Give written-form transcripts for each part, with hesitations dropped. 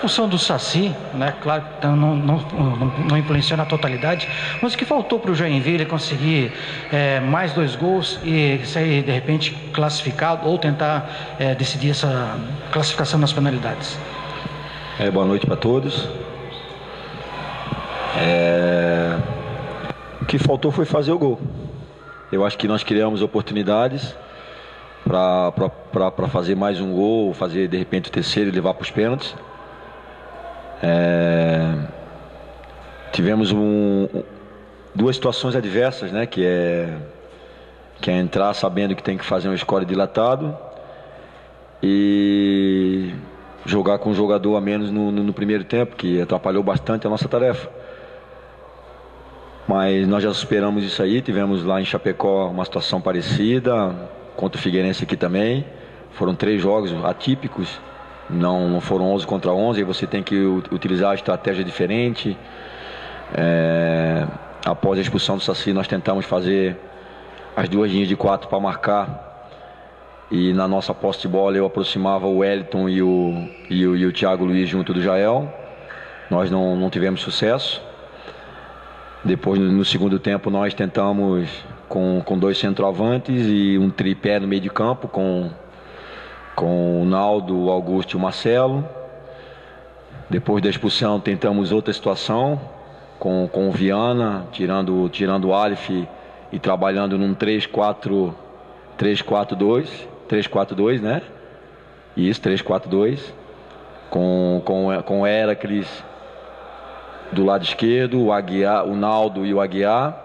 expulsão do Saci, né? Claro que não influenciou na totalidade, mas o que faltou para o Joinville conseguir mais 2 gols e sair de repente classificado ou tentar decidir essa classificação nas penalidades? Boa noite para todos. O que faltou foi fazer o gol. Eu acho que nós criamos oportunidades para fazer mais um gol, fazer de repente o terceiro e levar para os pênaltis. Tivemos duas situações adversas, né? Que é entrar sabendo que tem que fazer um score dilatado e jogar com um jogador a menos no primeiro tempo, que atrapalhou bastante a nossa tarefa. Mas nós já superamos isso aí. Tivemos lá em Chapecó uma situação parecida, contra o Figueirense aqui também. Foram 3 jogos atípicos, não foram 11 contra 11, aí você tem que utilizar a estratégia diferente. Após a expulsão do Saci, nós tentamos fazer as 2 linhas de 4 para marcar, e na nossa posse de bola eu aproximava o Wellington e o Thiago Luiz junto do Jael. Nós não tivemos sucesso. Depois, no segundo tempo, nós tentamos com 2 centroavantes e um tripé no meio de campo com o Naldo, o Augusto e o Marcelo. Depois da expulsão, tentamos outra situação com o Viana, tirando o Aleph e trabalhando num 3-4-2, né? Isso, 3-4-2, com o Heracles do lado esquerdo, o Aguiar, o Naldo e o Aguiar,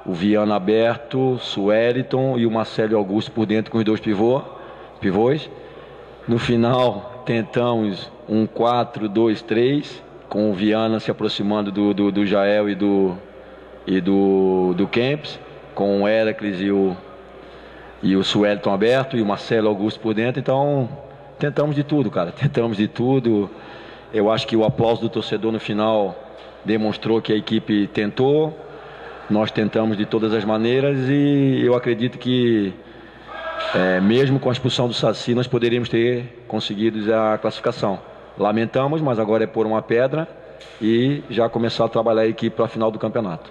o Viana aberto, Sueliton e o Marcelo e Augusto por dentro com os 2 pivôs. No final, tentamos um 4-2-3, com o Viana se aproximando do Jael e do Kempis, com o Heracles e o Sueliton aberto e o Marcelo Augusto por dentro. Então, tentamos de tudo, cara. Tentamos de tudo. Eu acho que o aplauso do torcedor no final demonstrou que a equipe tentou. Nós tentamos de todas as maneiras e eu acredito que mesmo com a expulsão do Saci, nós poderíamos ter conseguido a classificação. Lamentamos, mas agora é pôr uma pedra e já começar a trabalhar a equipe para a final do campeonato.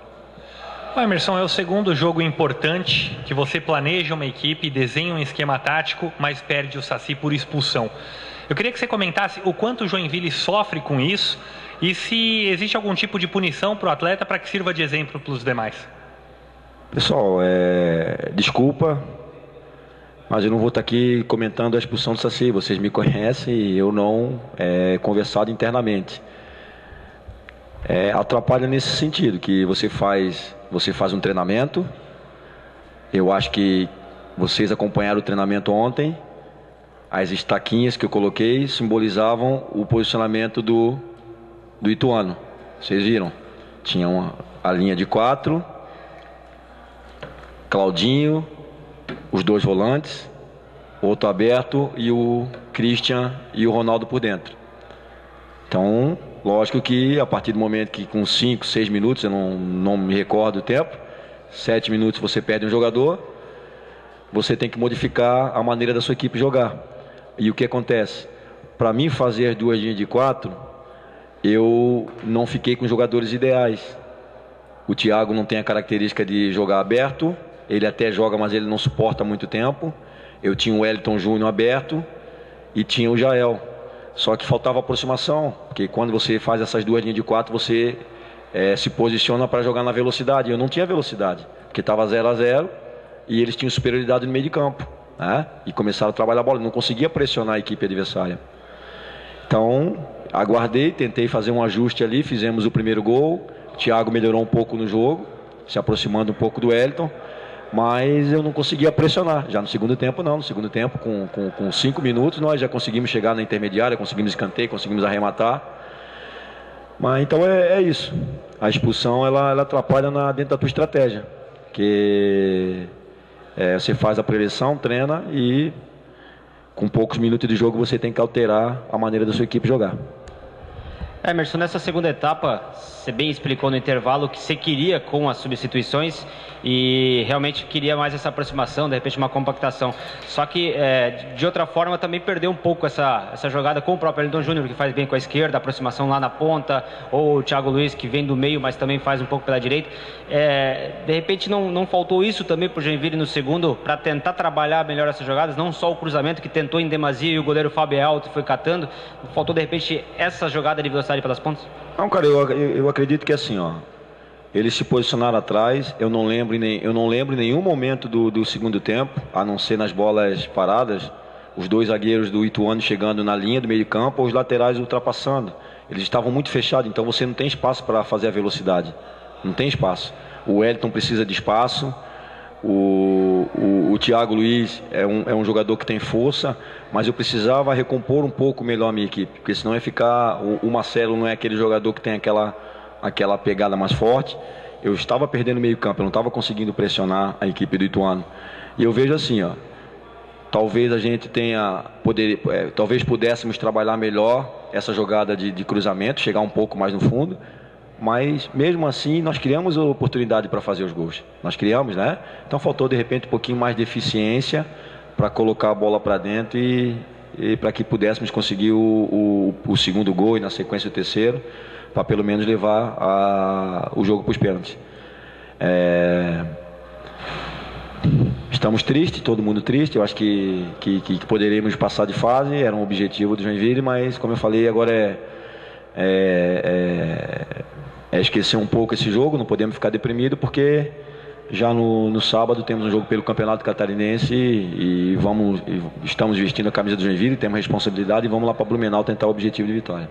Emerson, é o segundo jogo importante que você planeja uma equipe, desenha um esquema tático, mas perde o Saci por expulsão. Eu queria que você comentasse o quanto o Joinville sofre com isso e se existe algum tipo de punição para o atleta para que sirva de exemplo para os demais. Pessoal, desculpa, mas eu não vou estar aqui comentando a expulsão do Saci. Vocês me conhecem e eu não conversado internamente. Atrapalha nesse sentido, que você faz um treinamento. Eu acho que vocês acompanharam o treinamento ontem. As estaquinhas que eu coloquei simbolizavam o posicionamento do Ituano. Vocês viram? Tinha a linha de 4, Claudinho, os 2 volantes, outro aberto e o Christian e o Ronaldo por dentro. Então, lógico que a partir do momento que com 5, 6 minutos, eu não me recordo o tempo, 7 minutos você perde um jogador, você tem que modificar a maneira da sua equipe jogar. E o que acontece? Para mim fazer as 2 linhas de 4, eu não fiquei com jogadores ideais. O Thiago não tem a característica de jogar aberto, ele até joga, mas ele não suporta muito tempo. Eu tinha o Wellington Júnior aberto e tinha o Jael. Só que faltava aproximação, porque quando você faz essas 2 linhas de 4, você se posiciona para jogar na velocidade. Eu não tinha velocidade, porque estava 0-0 e eles tinham superioridade no meio de campo, né? E começaram a trabalhar a bola, eu não conseguia pressionar a equipe adversária. Então, aguardei, tentei fazer um ajuste ali, fizemos o primeiro gol. O Thiago melhorou um pouco no jogo, se aproximando um pouco do Wellington, mas eu não conseguia pressionar. Já no segundo tempo não, no segundo tempo com 5 minutos nós já conseguimos chegar na intermediária, conseguimos escanteio, conseguimos arrematar. Mas então é isso. A expulsão ela atrapalha dentro da tua estratégia, que você faz a preleção, treina e com poucos minutos de jogo você tem que alterar a maneira da sua equipe jogar. Emerson, nessa segunda etapa, você bem explicou no intervalo o que você queria com as substituições e realmente queria mais essa aproximação, de repente uma compactação. Só que, de outra forma, também perdeu um pouco essa jogada com o próprio Wellington Júnior, que faz bem com a esquerda, a aproximação lá na ponta, ou o Thiago Luiz, que vem do meio, mas também faz um pouco pela direita. De repente, não faltou isso também para o Joinville no segundo, para tentar trabalhar melhor essas jogadas, não só o cruzamento, que tentou em demasia e o goleiro Fábio Alto foi catando. Faltou, de repente, essa jogada de velocidade pelas pontas? Não, cara, eu acredito que assim, ó, eles se posicionaram atrás. Eu não lembro em nenhum momento do segundo tempo, a não ser nas bolas paradas, os dois zagueiros do Ituano chegando na linha do meio de campo ou os laterais ultrapassando. Eles estavam muito fechados, então você não tem espaço para fazer a velocidade. Não tem espaço. O Wellington precisa de espaço. O Thiago Luiz é um jogador que tem força, mas eu precisava recompor um pouco melhor a minha equipe, porque senão ia ficar... O Marcelo não é aquele jogador que tem aquela pegada mais forte. Eu estava perdendo meio campo, eu não estava conseguindo pressionar a equipe do Ituano. E eu vejo assim, ó, talvez a gente talvez pudéssemos trabalhar melhor essa jogada de cruzamento, chegar um pouco mais no fundo. Mas mesmo assim nós criamos a oportunidade para fazer os gols. Nós criamos, né? Então faltou de repente um pouquinho mais de eficiência para colocar a bola para dentro e para que pudéssemos conseguir o segundo gol e na sequência o terceiro, para pelo menos levar o jogo para os pênaltis. Estamos tristes, todo mundo triste. Eu acho que poderíamos passar de fase, era um objetivo do Joinville, mas como eu falei, agora é esquecer um pouco esse jogo. Não podemos ficar deprimidos, porque já no sábado temos um jogo pelo Campeonato Catarinense e estamos vestindo a camisa do Joinville, temos responsabilidade e vamos lá para Blumenau tentar o objetivo de vitória.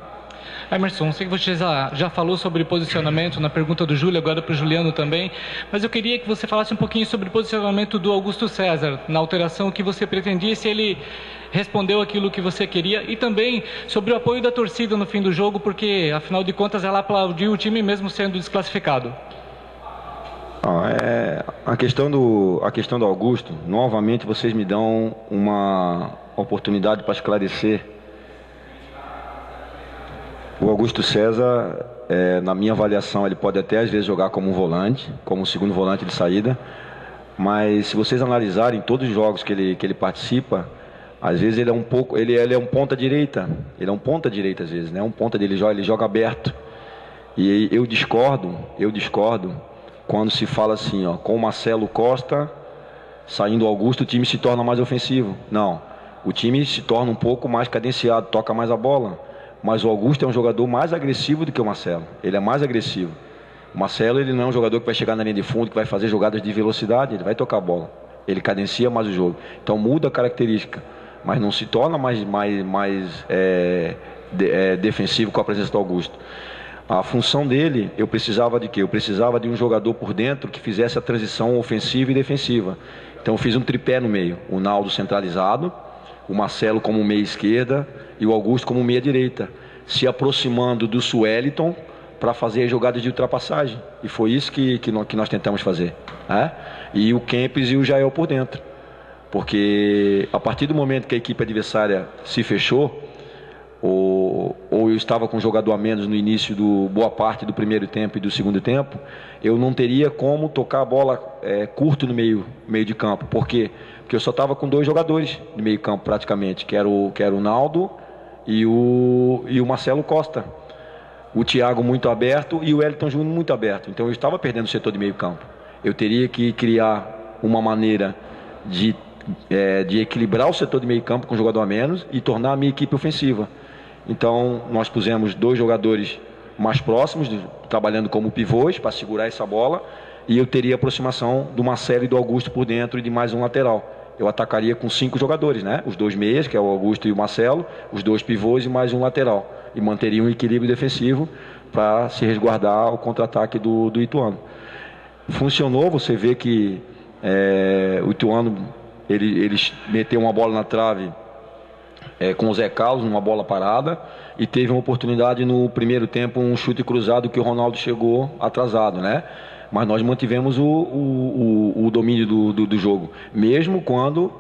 Emerson, sei que você já falou sobre posicionamento na pergunta do Júlio, agora para o Juliano também, mas eu queria que você falasse um pouquinho sobre o posicionamento do Augusto César, na alteração que você pretendia, se ele respondeu aquilo que você queria, e também sobre o apoio da torcida no fim do jogo, porque afinal de contas ela aplaudiu o time mesmo sendo desclassificado. A questão do Augusto, novamente vocês me dão uma oportunidade para esclarecer. O Augusto César, na minha avaliação, ele pode até às vezes jogar como um volante, como um segundo volante de saída, mas se vocês analisarem todos os jogos que ele participa, às vezes ele é um ponta direita, às vezes, né? Um ponta dele ele joga aberto. E eu discordo quando se fala assim, ó, com o Marcelo Costa saindo o Augusto, o time se torna mais ofensivo. Não, o time se torna um pouco mais cadenciado, toca mais a bola. Mas o Augusto é um jogador mais agressivo do que o Marcelo. Ele é mais agressivo. O Marcelo, ele não é um jogador que vai chegar na linha de fundo, que vai fazer jogadas de velocidade, ele vai tocar a bola. Ele cadencia mais o jogo. Então muda a característica, mas não se torna mais defensivo com a presença do Augusto. A função dele, eu precisava de quê? Eu precisava de um jogador por dentro que fizesse a transição ofensiva e defensiva. Então eu fiz um tripé no meio. O Naldo centralizado, o Marcelo como meia esquerda e o Augusto como meia direita, se aproximando do Sueliton para fazer jogadas de ultrapassagem. E foi isso que nós tentamos fazer, né? E o Kempis e o Jael por dentro. Porque a partir do momento que a equipe adversária se fechou, ou eu estava com um jogador a menos no início boa parte do primeiro tempo e do segundo tempo, eu não teria como tocar a bola curto no meio de campo. Por quê? Porque eu só estava com dois jogadores de meio campo praticamente, que era o Naldo e o Marcelo Costa. O Thiago muito aberto e o Wellington Júnior muito aberto. Então eu estava perdendo o setor de meio campo. Eu teria que criar uma maneira de equilibrar o setor de meio campo com um jogador a menos e tornar a minha equipe ofensiva. Então nós pusemos dois jogadores mais próximos, trabalhando como pivôs para segurar essa bola, e eu teria a aproximação do Marcelo e do Augusto por dentro e de mais um lateral. Eu atacaria com 5 jogadores, né? Os dois meias, que é o Augusto e o Marcelo, os dois pivôs e mais um lateral. E manteria um equilíbrio defensivo para se resguardar o contra-ataque do Ituano. Funcionou, você vê que o Ituano ele meteu uma bola na trave com o Zé Carlos, uma bola parada, e teve uma oportunidade no primeiro tempo, um chute cruzado que o Ronaldo chegou atrasado, né? Mas nós mantivemos o domínio do jogo, mesmo quando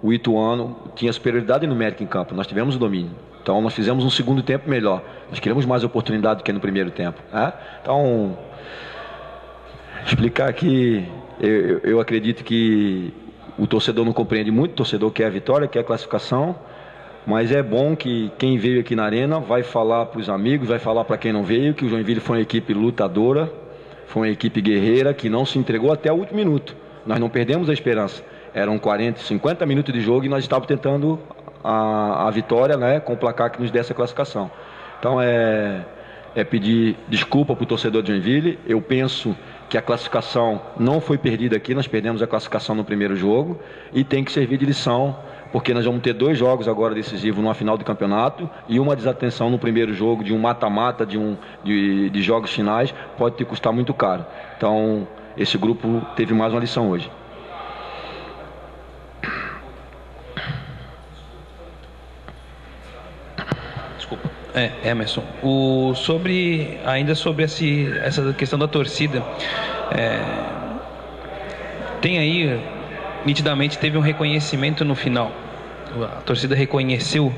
o Ituano tinha superioridade numérica em campo. Nós tivemos o domínio. Então nós fizemos um segundo tempo melhor. Nós queremos mais oportunidade do que no primeiro tempo. Né? Então, explicar aqui, eu acredito que o torcedor não compreende muito, o torcedor quer a vitória, quer a classificação, mas é bom que quem veio aqui na Arena vai falar para os amigos, vai falar para quem não veio, que o Joinville foi uma equipe lutadora, foi uma equipe guerreira, que não se entregou até o último minuto. Nós não perdemos a esperança. Eram 40, 50 minutos de jogo e nós estávamos tentando a vitória, né, com o placar que nos desse a classificação. Então é pedir desculpa para o torcedor de Joinville. Eu penso que a classificação não foi perdida aqui, nós perdemos a classificação no primeiro jogo e tem que servir de lição, porque nós vamos ter 2 jogos agora decisivos numa final do campeonato e uma desatenção no primeiro jogo de um mata-mata, de jogos finais, pode te custar muito caro. Então, esse grupo teve mais uma lição hoje. Desculpa. Emerson, ainda sobre essa questão da torcida, tem aí, nitidamente teve um reconhecimento no final. A torcida reconheceu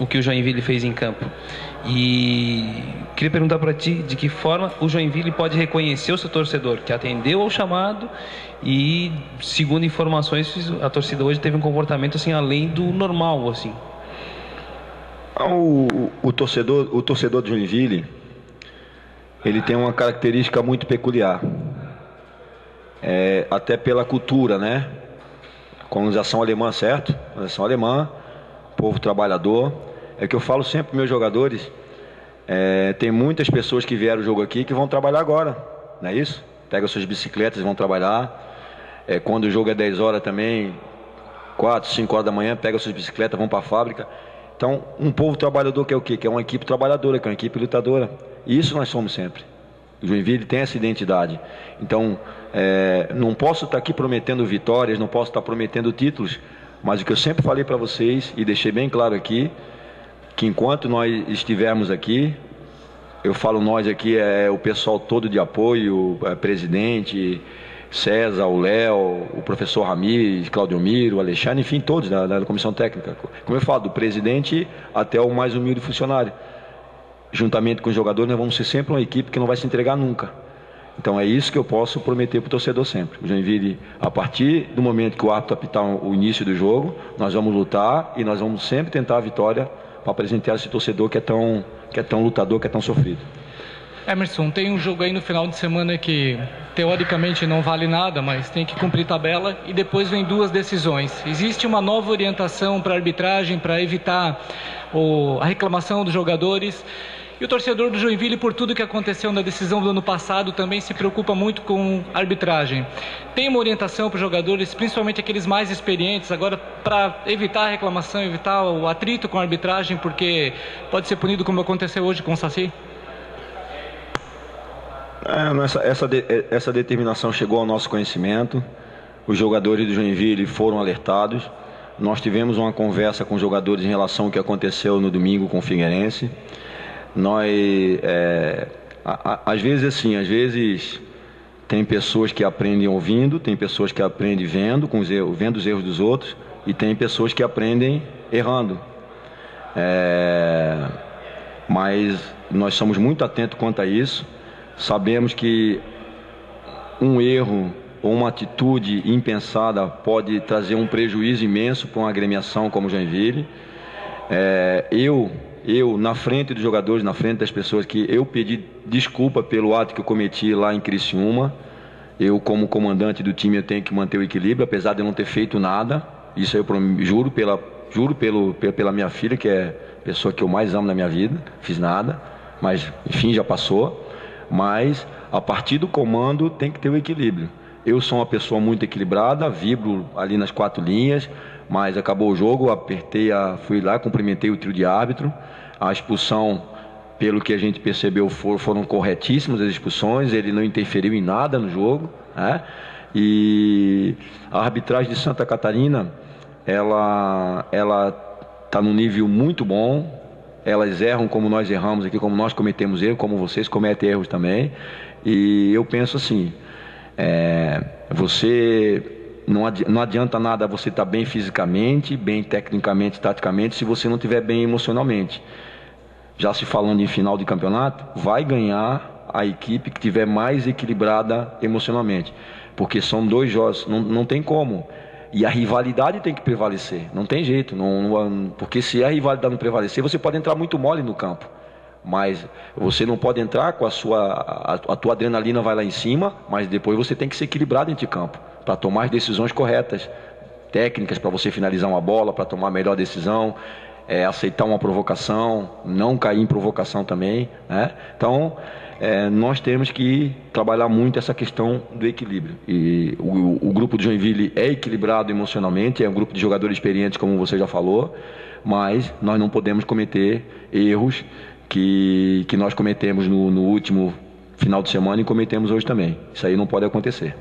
o que o Joinville fez em campo. E queria perguntar para ti de que forma o Joinville pode reconhecer o seu torcedor, que atendeu ao chamado e, segundo informações, a torcida hoje teve um comportamento assim, além do normal, assim. O torcedor de Joinville, ele tem uma característica muito peculiar, até pela cultura, né? Colonização alemã, certo? Colonização alemã, povo trabalhador. É o que eu falo sempre para meus jogadores, tem muitas pessoas que vieram o jogo aqui que vão trabalhar agora, não é isso? Pegam suas bicicletas e vão trabalhar. Quando o jogo é 10 horas também, 4, 5 horas da manhã, pegam suas bicicletas, vão para a fábrica. Então, um povo trabalhador que é o quê? Que é uma equipe trabalhadora, que é uma equipe lutadora. E isso nós somos sempre. O Joinville tem essa identidade. Então, não posso estar aqui prometendo vitórias, não posso estar prometendo títulos, mas o que eu sempre falei para vocês, e deixei bem claro aqui, que enquanto nós estivermos aqui, eu falo nós aqui, o pessoal todo de apoio, presidente, César, o Léo, o professor Ramires, Claudio Miro, o Alexandre, enfim, todos da comissão técnica. Como eu falo, do presidente até o mais humilde funcionário. Juntamente com os jogadores, nós vamos ser sempre uma equipe que não vai se entregar nunca. Então é isso que eu posso prometer para o torcedor sempre. O Joinville, a partir do momento que o árbitro apitar o início do jogo, nós vamos lutar e nós vamos sempre tentar a vitória para apresentar esse torcedor que é tão lutador, que é tão sofrido. Emerson, tem um jogo aí no final de semana que teoricamente não vale nada, mas tem que cumprir tabela e depois vem 2 decisões. Existe uma nova orientação para a arbitragem para evitar a reclamação dos jogadores. E o torcedor do Joinville, por tudo que aconteceu na decisão do ano passado, também se preocupa muito com a arbitragem. Tem uma orientação para os jogadores, principalmente aqueles mais experientes, agora para evitar a reclamação, evitar o atrito com a arbitragem, porque pode ser punido como aconteceu hoje com o Saci? Essa determinação chegou ao nosso conhecimento. Os jogadores do Joinville foram alertados. Nós tivemos uma conversa com os jogadores em relação ao que aconteceu no domingo com o Figueirense. Às vezes tem pessoas que aprendem ouvindo, tem pessoas que aprendem vendo os erros dos outros, e tem pessoas que aprendem errando. Mas nós somos muito atentos quanto a isso. Sabemos que um erro ou uma atitude impensada pode trazer um prejuízo imenso para uma agremiação como o Joinville. Eu, na frente dos jogadores, na frente das pessoas, que eu pedi desculpa pelo ato que eu cometi lá em Criciúma. Eu, como comandante do time, eu tenho que manter o equilíbrio, apesar de eu não ter feito nada. Isso eu juro pela minha filha, que é a pessoa que eu mais amo na minha vida. Fiz nada, mas enfim, já passou. Mas a partir do comando tem que ter o equilíbrio. Eu sou uma pessoa muito equilibrada, vibro ali nas 4 linhas, mas acabou o jogo, fui lá, cumprimentei o trio de árbitro. A expulsão, pelo que a gente percebeu, foram corretíssimas as expulsões, ele não interferiu em nada no jogo, né? E a arbitragem de Santa Catarina, ela está num nível muito bom. Elas erram como nós erramos aqui, como nós cometemos erros, como vocês cometem erros também. E eu penso assim, você não adianta nada você estar bem fisicamente, bem tecnicamente, taticamente, se você não estiver bem emocionalmente. Já se falando em final de campeonato, vai ganhar a equipe que estiver mais equilibrada emocionalmente. Porque são 2 jogos, não tem como. E a rivalidade tem que prevalecer, não tem jeito. Porque se a rivalidade não prevalecer, você pode entrar muito mole no campo. Mas você não pode entrar com a tua adrenalina vai lá em cima, mas depois você tem que ser equilibrado dentro de campo, para tomar as decisões corretas, técnicas para você finalizar uma bola, para tomar a melhor decisão, aceitar uma provocação, não cair em provocação também, né? Então, nós temos que trabalhar muito essa questão do equilíbrio. E o grupo de Joinville é equilibrado emocionalmente, é um grupo de jogadores experientes, como você já falou, mas nós não podemos cometer erros que nós cometemos no último final de semana e cometemos hoje também. Isso aí não pode acontecer.